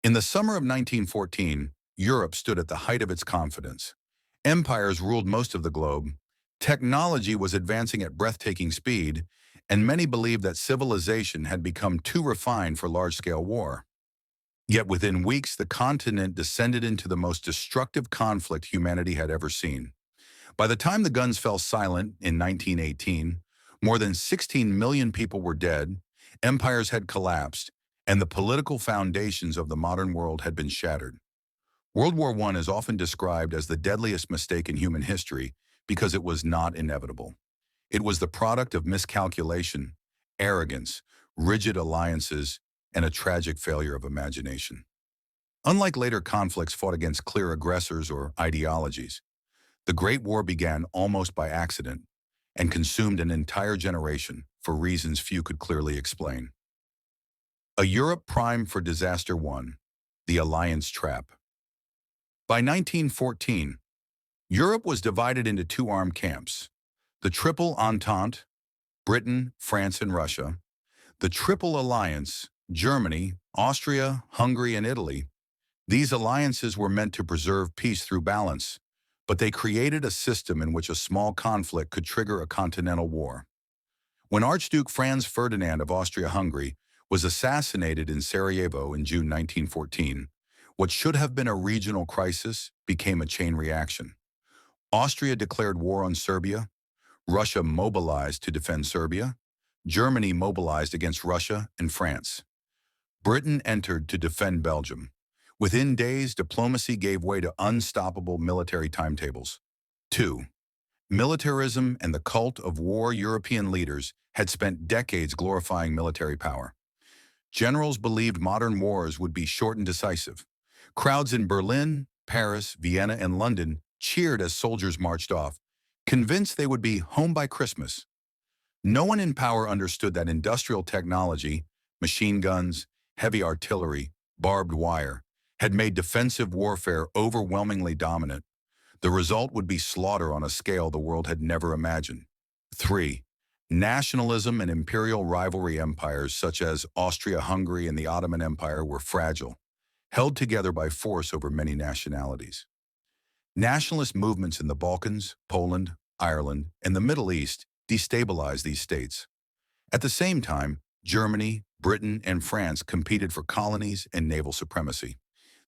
In the summer of 1914, Europe stood at the height of its confidence. Empires ruled most of the globe, technology was advancing at breathtaking speed, and many believed that civilization had become too refined for large-scale war. Yet within weeks, the continent descended into the most destructive conflict humanity had ever seen. By the time the guns fell silent in 1918, more than 16 million people were dead, empires had collapsed, and the political foundations of the modern world had been shattered. World War I is often described as the deadliest mistake in human history because it was not inevitable. It was the product of miscalculation, arrogance, rigid alliances, and a tragic failure of imagination. Unlike later conflicts fought against clear aggressors or ideologies, the Great War began almost by accident and consumed an entire generation for reasons few could clearly explain. A Europe primed for disaster. 1. The Alliance Trap. By 1914, Europe was divided into two armed camps: the Triple Entente, Britain, France, and Russia; the Triple Alliance, Germany, Austria, Hungary, and Italy. These alliances were meant to preserve peace through balance, but they created a system in which a small conflict could trigger a continental war. When Archduke Franz Ferdinand of Austria-Hungary was assassinated in Sarajevo in June 1914, what should have been a regional crisis became a chain reaction. Austria declared war on Serbia, Russia mobilized to defend Serbia, Germany mobilized against Russia and France. Britain entered to defend Belgium. Within days, diplomacy gave way to unstoppable military timetables. 2. Militarism and the cult of war. European leaders had spent decades glorifying military power. Generals believed modern wars would be short and decisive. Crowds in Berlin, Paris, Vienna, and London cheered as soldiers marched off, convinced they would be home by Christmas. No one in power understood that industrial technology, machine guns, heavy artillery, barbed wire, had made defensive warfare overwhelmingly dominant. The result would be slaughter on a scale the world had never imagined. 3. Nationalism and imperial rivalry. Empires such as Austria-Hungary and the Ottoman Empire were fragile, held together by force over many nationalities. Nationalist movements in the Balkans, Poland, Ireland, and the Middle East destabilized these states. At the same time, Germany, Britain, and France competed for colonies and naval supremacy.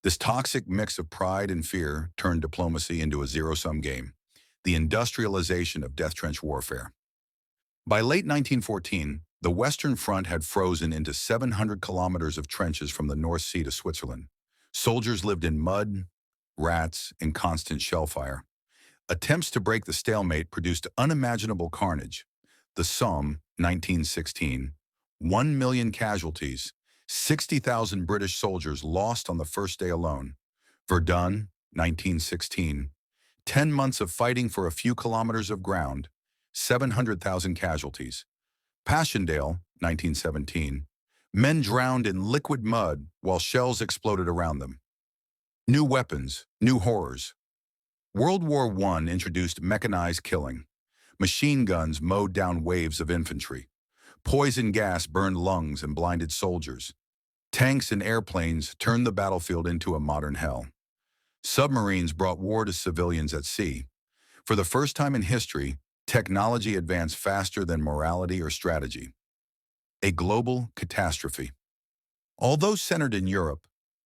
This toxic mix of pride and fear turned diplomacy into a zero-sum game, the industrialization of death trench warfare. By late 1914, the Western Front had frozen into 700 kilometers of trenches from the North Sea to Switzerland. Soldiers lived in mud, rats, and constant shell fire. Attempts to break the stalemate produced unimaginable carnage. The Somme, 1916, 1 million casualties, 60,000 British soldiers lost on the first day alone. Verdun, 1916, 10 months of fighting for a few kilometers of ground, 700,000 casualties. Passchendaele, 1917, men drowned in liquid mud while shells exploded around them. New weapons, new horrors. World War I introduced mechanized killing. Machine guns mowed down waves of infantry. Poison gas burned lungs and blinded soldiers. Tanks and airplanes turned the battlefield into a modern hell. Submarines brought war to civilians at sea. For the first time in history, technology advanced faster than morality or strategy. A global catastrophe. Although centered in Europe,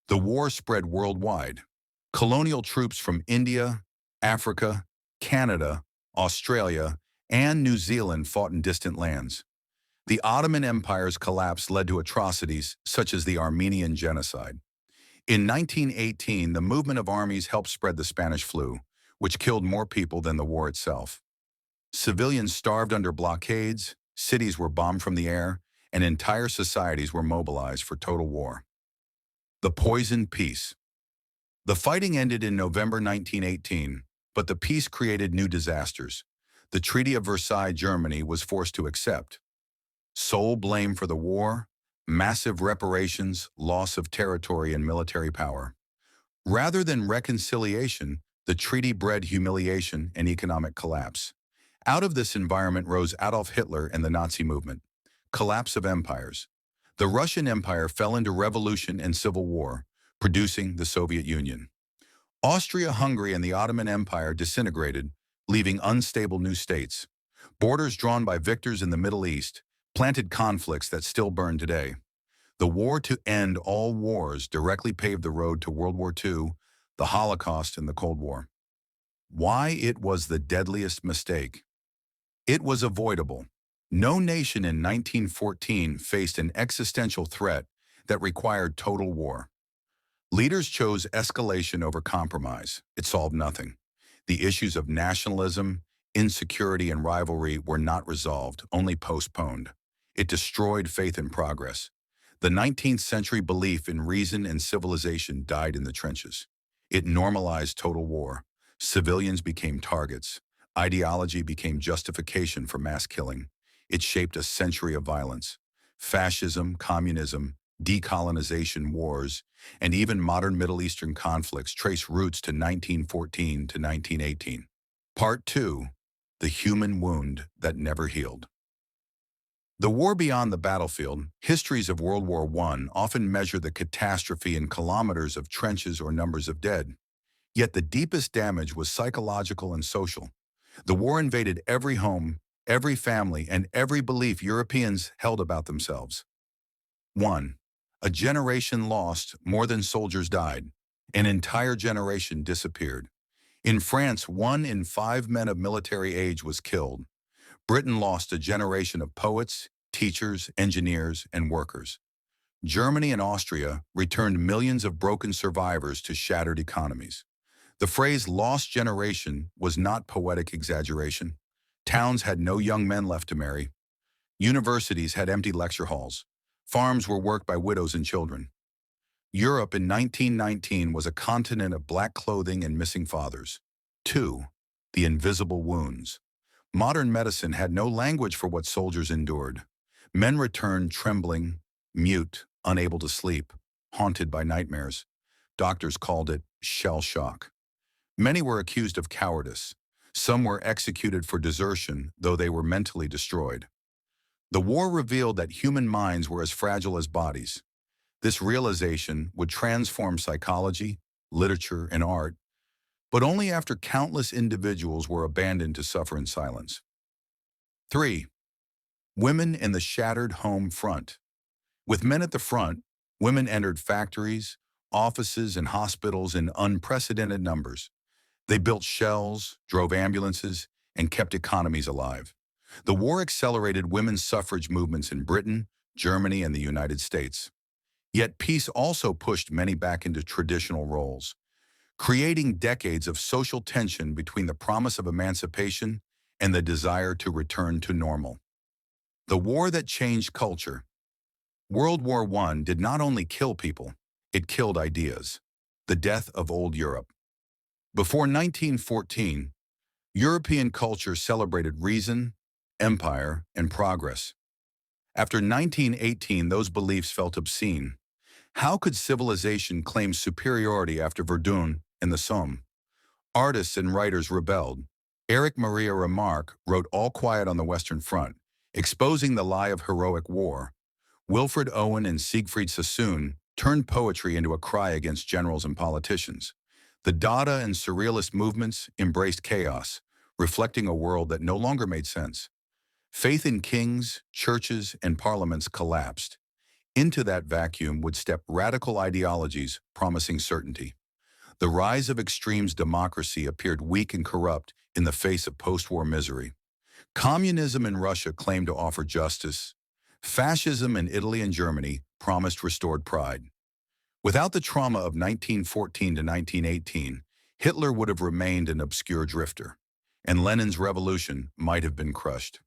the war spread worldwide. Colonial troops from India, Africa, Canada, Australia, and New Zealand fought in distant lands. The Ottoman Empire's collapse led to atrocities such as the Armenian genocide. In 1918, the movement of armies helped spread the Spanish flu, which killed more people than the war itself. Civilians starved under blockades, cities were bombed from the air, and entire societies were mobilized for total war. The Poisoned Peace. The fighting ended in November 1918, but the peace created new disasters. The Treaty of Versailles. Germany was forced to accept. Sole blame for the war, massive reparations, loss of territory, and military power. Rather than reconciliation, the treaty bred humiliation and economic collapse. Out of this environment rose Adolf Hitler and the Nazi movement. Collapse of empires. The Russian Empire fell into revolution and civil war, producing the Soviet Union. Austria-Hungary and the Ottoman Empire disintegrated, leaving unstable new states. Borders drawn by victors in the Middle East planted conflicts that still burn today. The war to end all wars directly paved the road to World War II, the Holocaust, and the Cold War. Why it was the deadliest mistake? It was avoidable. No nation in 1914 faced an existential threat that required total war. Leaders chose escalation over compromise. It solved nothing. The issues of nationalism, insecurity, and rivalry were not resolved, only postponed. It destroyed faith in progress. The 19th century belief in reason and civilization died in the trenches. It normalized total war. Civilians became targets. Ideology became justification for mass killing. It shaped a century of violence. Fascism, communism, decolonization wars, and even modern Middle Eastern conflicts trace roots to 1914 to 1918. Part 2. The Human Wound That Never Healed. The war beyond the battlefield, histories of World War I often measure the catastrophe in kilometers of trenches or numbers of dead. Yet the deepest damage was psychological and social. The war invaded every home, every family, and every belief Europeans held about themselves. 1. A generation lost more than soldiers died. An entire generation disappeared. In France, 1 in 5 men of military age was killed. Britain lost a generation of poets, teachers, engineers, and workers. Germany and Austria returned millions of broken survivors to shattered economies. The phrase lost generation was not poetic exaggeration. Towns had no young men left to marry. Universities had empty lecture halls. Farms were worked by widows and children. Europe in 1919 was a continent of black clothing and missing fathers. 2. The invisible wounds. Modern medicine had no language for what soldiers endured. Men returned trembling, mute, unable to sleep, haunted by nightmares. Doctors called it shell shock. Many were accused of cowardice. Some were executed for desertion, though they were mentally destroyed. The war revealed that human minds were as fragile as bodies. This realization would transform psychology, literature, and art, but only after countless individuals were abandoned to suffer in silence. 3. Women in the shattered home front. With men at the front, women entered factories, offices, and hospitals in unprecedented numbers. They built shells, drove ambulances, and kept economies alive. The war accelerated women's suffrage movements in Britain, Germany, and the United States. Yet peace also pushed many back into traditional roles, creating decades of social tension between the promise of emancipation and the desire to return to normal. The war that changed culture. World War I did not only kill people, it killed ideas. The death of old Europe. Before 1914, European culture celebrated reason, empire, and progress. After 1918, those beliefs felt obscene. How could civilization claim superiority after Verdun and the Somme? Artists and writers rebelled. Erich Maria Remarque wrote All Quiet on the Western Front, exposing the lie of heroic war. Wilfred Owen and Siegfried Sassoon turned poetry into a cry against generals and politicians. The Dada and Surrealist movements embraced chaos, reflecting a world that no longer made sense. Faith in kings, churches, and parliaments collapsed. Into that vacuum would step radical ideologies promising certainty. The rise of extremes democracy appeared weak and corrupt in the face of post-war misery. Communism in Russia claimed to offer justice. Fascism in Italy and Germany promised restored pride. Without the trauma of 1914 to 1918, Hitler would have remained an obscure drifter, and Lenin's revolution might have been crushed.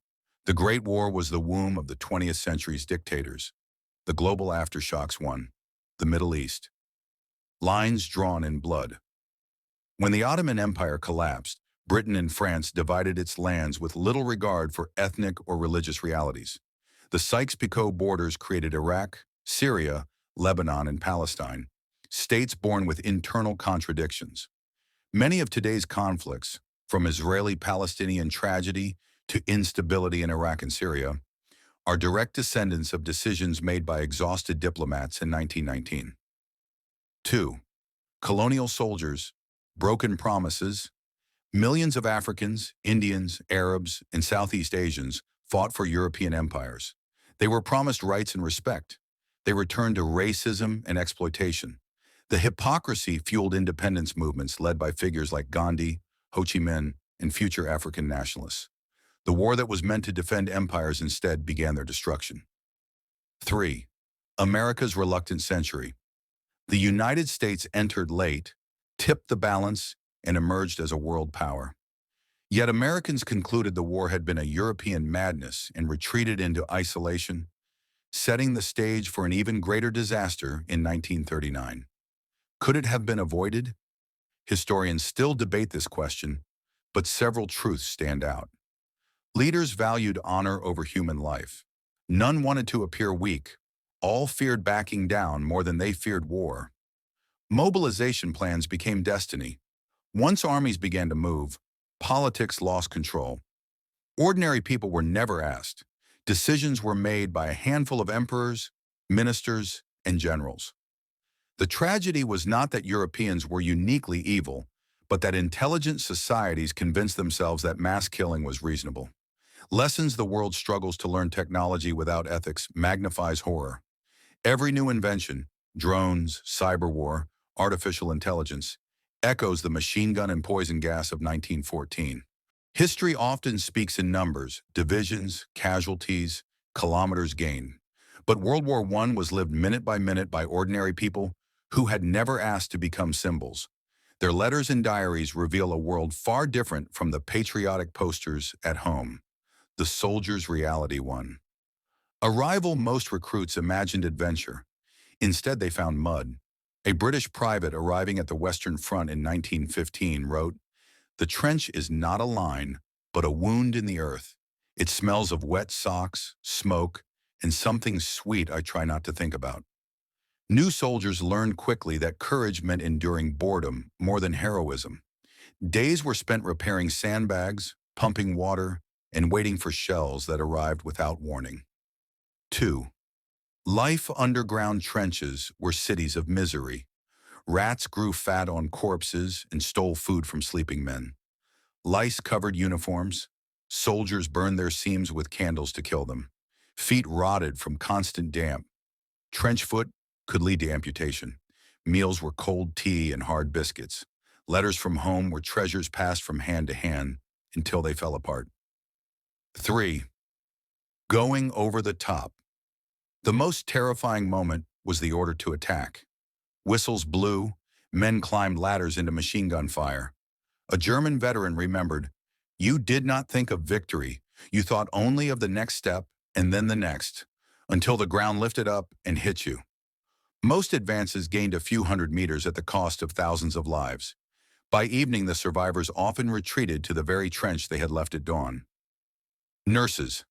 The Great War was the womb of the 20th century's dictators. The global aftershocks won. The Middle East. Lines drawn in blood. When the Ottoman Empire collapsed, Britain and France divided its lands with little regard for ethnic or religious realities. The Sykes-Picot borders created Iraq, Syria, Lebanon, and Palestine, states born with internal contradictions. Many of today's conflicts, from Israeli-Palestinian tragedy to instability in Iraq and Syria, are direct descendants of decisions made by exhausted diplomats in 1919. 2. Colonial soldiers, broken promises. Millions of Africans, Indians, Arabs, and Southeast Asians fought for European empires. They were promised rights and respect. They returned to racism and exploitation. The hypocrisy fueled independence movements led by figures like Gandhi, Ho Chi Minh, and future African nationalists. The war that was meant to defend empires instead began their destruction. 3. America's reluctant century. The United States entered late, tipped the balance, and emerged as a world power. Yet Americans concluded the war had been a European madness and retreated into isolation, setting the stage for an even greater disaster in 1939. Could it have been avoided? Historians still debate this question, but several truths stand out. Leaders valued honor over human life. None wanted to appear weak. All feared backing down more than they feared war. Mobilization plans became destiny. Once armies began to move, politics lost control. Ordinary people were never asked. Decisions were made by a handful of emperors, ministers, and generals. The tragedy was not that Europeans were uniquely evil, but that intelligent societies convinced themselves that mass killing was reasonable. Lessons the world struggles to learn. Technology without ethics magnifies horror. Every new invention, drones, cyber war, artificial intelligence, echoes the machine gun and poison gas of 1914. History often speaks in numbers, divisions, casualties, kilometers gained. But World War I was lived minute by ordinary people who had never asked to become symbols. Their letters and diaries reveal a world far different from the patriotic posters at home. The soldier's reality won. Arrival: most recruits imagined adventure. Instead, they found mud. A British private arriving at the Western Front in 1915 wrote, "The trench is not a line, but a wound in the earth. It smells of wet socks, smoke, and something sweet I try not to think about." New soldiers learned quickly that courage meant enduring boredom more than heroism. Days were spent repairing sandbags, pumping water, and waiting for shells that arrived without warning. 2. Life underground trenches were cities of misery. Rats grew fat on corpses and stole food from sleeping men. Lice covered uniforms. Soldiers burned their seams with candles to kill them. Feet rotted from constant damp. Trench foot could lead to amputation. Meals were cold tea and hard biscuits. Letters from home were treasures passed from hand to hand until they fell apart. 3. Going over the top. The most terrifying moment was the order to attack. Whistles blew, men climbed ladders into machine gun fire. A German veteran remembered, "You did not think of victory. You thought only of the next step and then the next, until the ground lifted up and hit you." Most advances gained a few hundred meters at the cost of thousands of lives. By evening, the survivors often retreated to the very trench they had left at dawn. Nurses,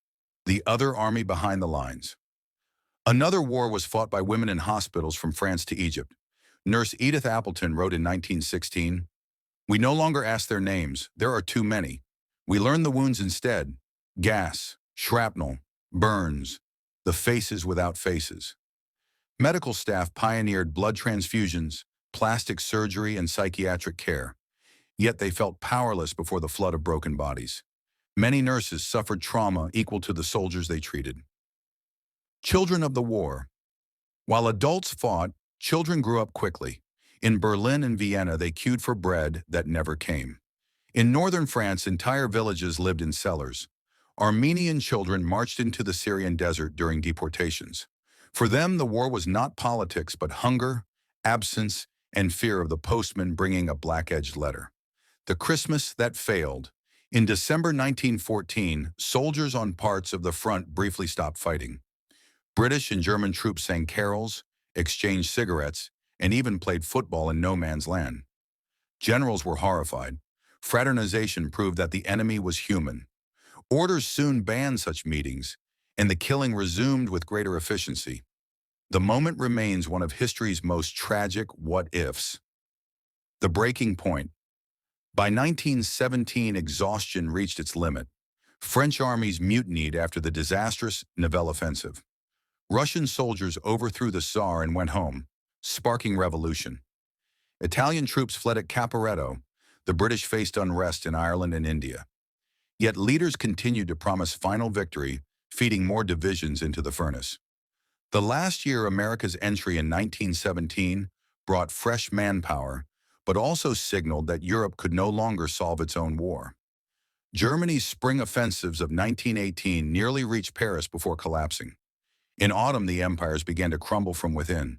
the other army behind the lines. Another war was fought by women in hospitals from France to Egypt. Nurse Edith Appleton wrote in 1916, "We no longer ask their names. There are too many. We learn the wounds instead. Gas, shrapnel, burns, the faces without faces." Medical staff pioneered blood transfusions, plastic surgery, and psychiatric care. Yet they felt powerless before the flood of broken bodies. Many nurses suffered trauma equal to the soldiers they treated. Children of the war. While adults fought, children grew up quickly. In Berlin and Vienna, they queued for bread that never came. In northern France, entire villages lived in cellars. Armenian children marched into the Syrian desert during deportations. For them, the war was not politics, but hunger, absence, and fear of the postman bringing a black-edged letter. The Christmas that failed. In December 1914, soldiers on parts of the front briefly stopped fighting. British and German troops sang carols, exchanged cigarettes, and even played football in no man's land. Generals were horrified. Fraternization proved that the enemy was human. Orders soon banned such meetings, and the killing resumed with greater efficiency. The moment remains one of history's most tragic what-ifs. The breaking point. By 1917, exhaustion reached its limit. French armies mutinied after the disastrous Nivelle offensive. Russian soldiers overthrew the Tsar and went home, sparking revolution. Italian troops fled at Caporetto. The British faced unrest in Ireland and India. Yet leaders continued to promise final victory, feeding more divisions into the furnace. The last year, America's entry in 1917 brought fresh manpower, but also signaled that Europe could no longer solve its own war. Germany's spring offensives of 1918 nearly reached Paris before collapsing. In autumn, the empires began to crumble from within.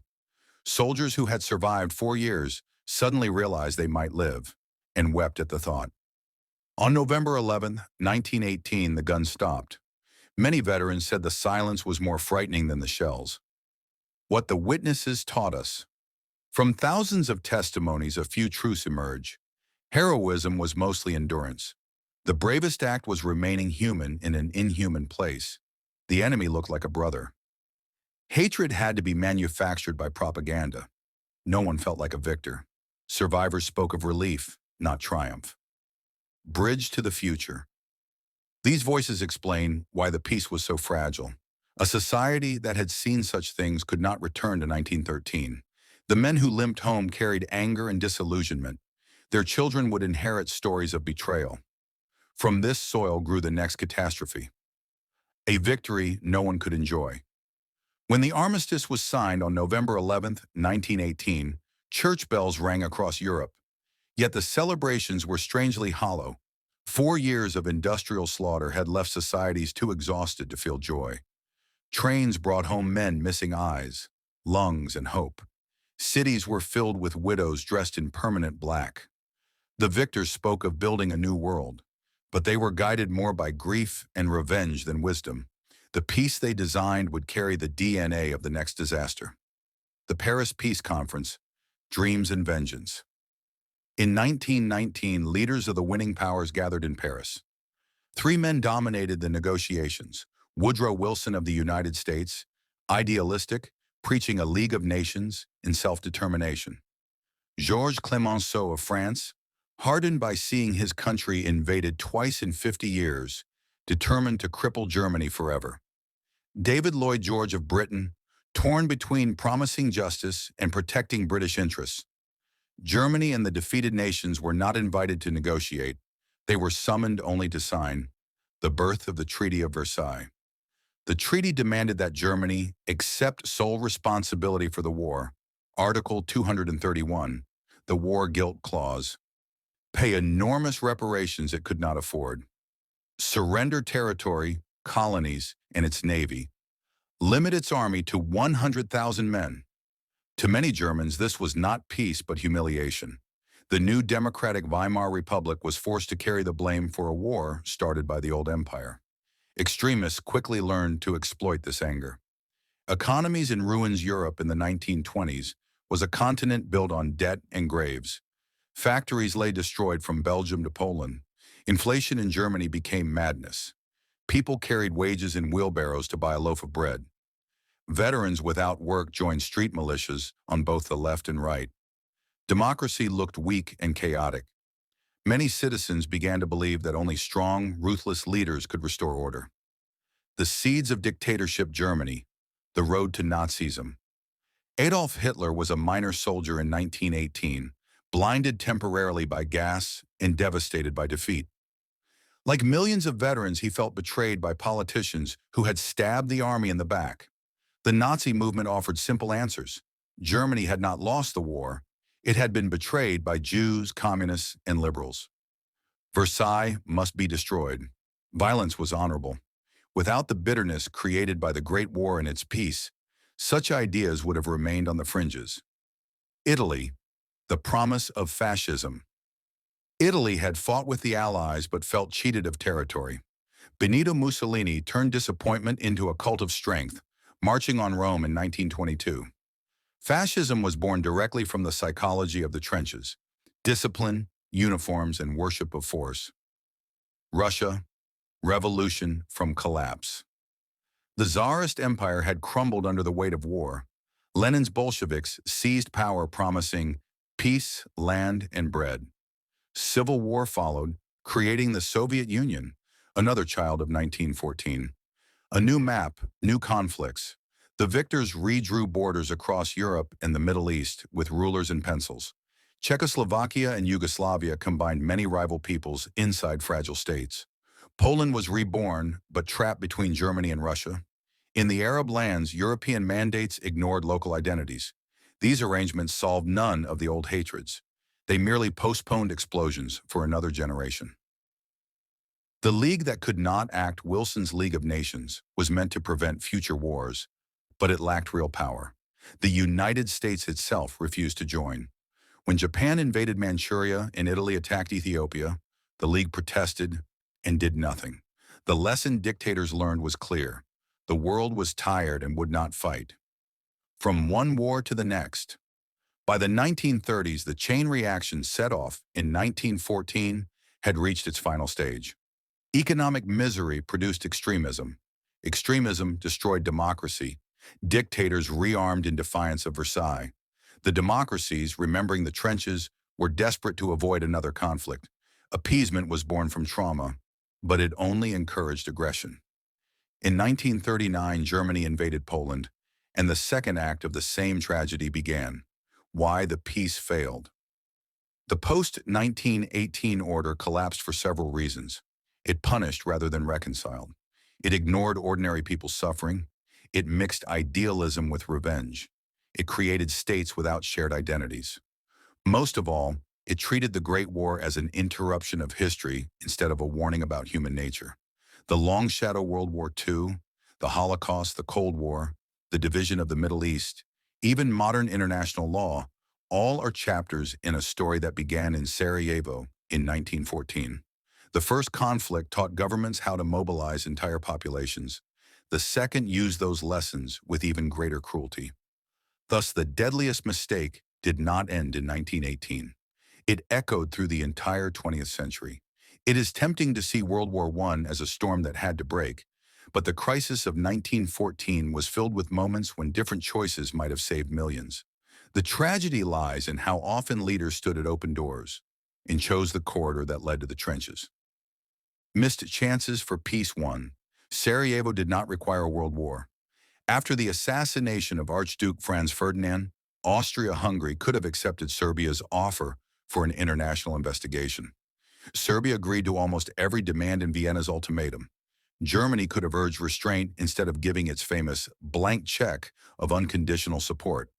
Soldiers who had survived 4 years suddenly realized they might live, and wept at the thought. On November 11, 1918, the guns stopped. Many veterans said the silence was more frightening than the shells. What the witnesses taught us. From thousands of testimonies, a few truths emerge. Heroism was mostly endurance. The bravest act was remaining human in an inhuman place. The enemy looked like a brother. Hatred had to be manufactured by propaganda. No one felt like a victor. Survivors spoke of relief, not triumph. Bridge to the future. These voices explain why the peace was so fragile. A society that had seen such things could not return to 1913. The men who limped home carried anger and disillusionment. Their children would inherit stories of betrayal. From this soil grew the next catastrophe. A victory no one could enjoy. When the armistice was signed on November 11, 1918, church bells rang across Europe. Yet the celebrations were strangely hollow. 4 years of industrial slaughter had left societies too exhausted to feel joy. Trains brought home men missing eyes, lungs, and hope. Cities were filled with widows dressed in permanent black. The victors spoke of building a new world, but they were guided more by grief and revenge than wisdom. The peace they designed would carry the DNA of the next disaster. The Paris Peace Conference, Dreams and Vengeance. In 1919, leaders of the winning powers gathered in Paris. 3 men dominated the negotiations. Woodrow Wilson of the United States, idealistic, preaching a League of Nations in self-determination. Georges Clemenceau of France, hardened by seeing his country invaded twice in 50 years, determined to cripple Germany forever. David Lloyd George of Britain, torn between promising justice and protecting British interests. Germany and the defeated nations were not invited to negotiate. They were summoned only to sign. The birth of the Treaty of Versailles. The treaty demanded that Germany accept sole responsibility for the war, Article 231, the War Guilt Clause, pay enormous reparations it could not afford, surrender territory, colonies, and its navy, limit its army to 100,000 men. To many Germans, this was not peace but humiliation. The new democratic Weimar Republic was forced to carry the blame for a war started by the old empire. Extremists quickly learned to exploit this anger. Economies in ruins. Europe in the 1920s was a continent built on debt and graves. Factories lay destroyed from Belgium to Poland. Inflation in Germany became madness. People carried wages in wheelbarrows to buy a loaf of bread. Veterans without work joined street militias on both the left and right. Democracy looked weak and chaotic. Many citizens began to believe that only strong, ruthless leaders could restore order. The seeds of dictatorship. Germany, the road to Nazism. Adolf Hitler was a minor soldier in 1918, blinded temporarily by gas and devastated by defeat. Like millions of veterans, he felt betrayed by politicians who had stabbed the army in the back. The Nazi movement offered simple answers. Germany had not lost the war. It had been betrayed by Jews, communists, and liberals. Versailles must be destroyed. Violence was honorable. Without the bitterness created by the Great War and its peace, such ideas would have remained on the fringes. Italy, the promise of fascism. Italy had fought with the Allies but felt cheated of territory. Benito Mussolini turned disappointment into a cult of strength, marching on Rome in 1922. Fascism was born directly from the psychology of the trenches: discipline, uniforms, and worship of force. Russia, revolution from collapse. The Tsarist Empire had crumbled under the weight of war. Lenin's Bolsheviks seized power, promising peace, land, and bread. Civil war followed, creating the Soviet Union, another child of 1914. A new map, new conflicts. The victors redrew borders across Europe and the Middle East with rulers and pencils. Czechoslovakia and Yugoslavia combined many rival peoples inside fragile states. Poland was reborn, but trapped between Germany and Russia. In the Arab lands, European mandates ignored local identities. These arrangements solved none of the old hatreds. They merely postponed explosions for another generation. The league that could not act, Wilson's League of Nations, was meant to prevent future wars, but it lacked real power. The United States itself refused to join. When Japan invaded Manchuria and Italy attacked Ethiopia, the League protested and did nothing. The lesson dictators learned was clear. The world was tired and would not fight. From one war to the next. By the 1930s, the chain reaction set off in 1914 had reached its final stage. Economic misery produced extremism. Extremism destroyed democracy. Dictators rearmed in defiance of Versailles. The democracies, remembering the trenches, were desperate to avoid another conflict. Appeasement was born from trauma, but it only encouraged aggression. In 1939, Germany invaded Poland, and the second act of the same tragedy began. Why the peace failed. The post-1918 order collapsed for several reasons. It punished rather than reconciled. It ignored ordinary people's suffering. It mixed idealism with revenge. It created states without shared identities. Most of all, it treated the Great War as an interruption of history instead of a warning about human nature. The long shadow World War II, the Holocaust, the Cold War, the division of the Middle East, even modern international law, all are chapters in a story that began in Sarajevo in 1914. The first conflict taught governments how to mobilize entire populations. The second used those lessons with even greater cruelty. Thus, the deadliest mistake did not end in 1918. It echoed through the entire 20th century. It is tempting to see World War I as a storm that had to break, but the crisis of 1914 was filled with moments when different choices might have saved millions. The tragedy lies in how often leaders stood at open doors and chose the corridor that led to the trenches. Missed chances for peace won. Sarajevo did not require a world war. After the assassination of Archduke Franz Ferdinand, Austria-Hungary could have accepted Serbia's offer for an international investigation. Serbia agreed to almost every demand in Vienna's ultimatum. Germany could have urged restraint instead of giving its famous blank check of unconditional support.